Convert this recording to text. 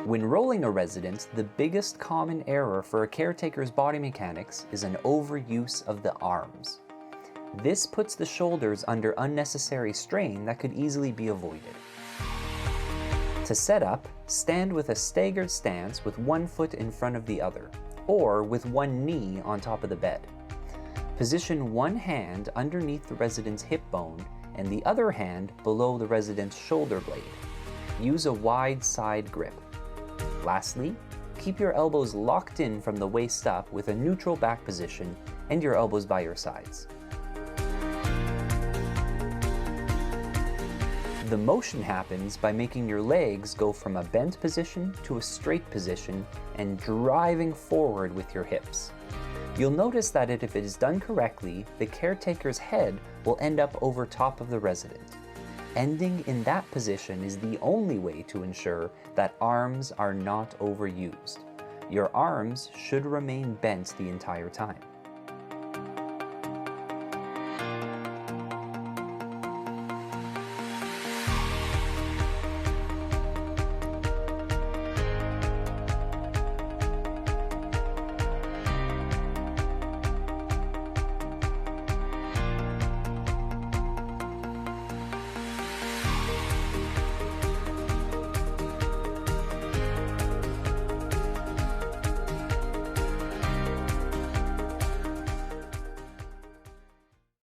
When rolling a resident, the biggest common error for a caretaker's body mechanics is an overuse of the arms. This puts the shoulders under unnecessary strain that could easily be avoided. To set up, stand with a staggered stance with one foot in front of the other, or with one knee on top of the bed. Position one hand underneath the resident's hip bone and the other hand below the resident's shoulder blade. Use a wide side grip. Lastly, keep your elbows locked in from the waist up with a neutral back position and your elbows by your sides. The motion happens by making your legs go from a bent position to a straight position and driving forward with your hips. You'll notice that if it is done correctly, the caretaker's head will end up over top of the resident. Ending in that position is the only way to ensure that arms are not overused. Your arms should remain bent the entire time.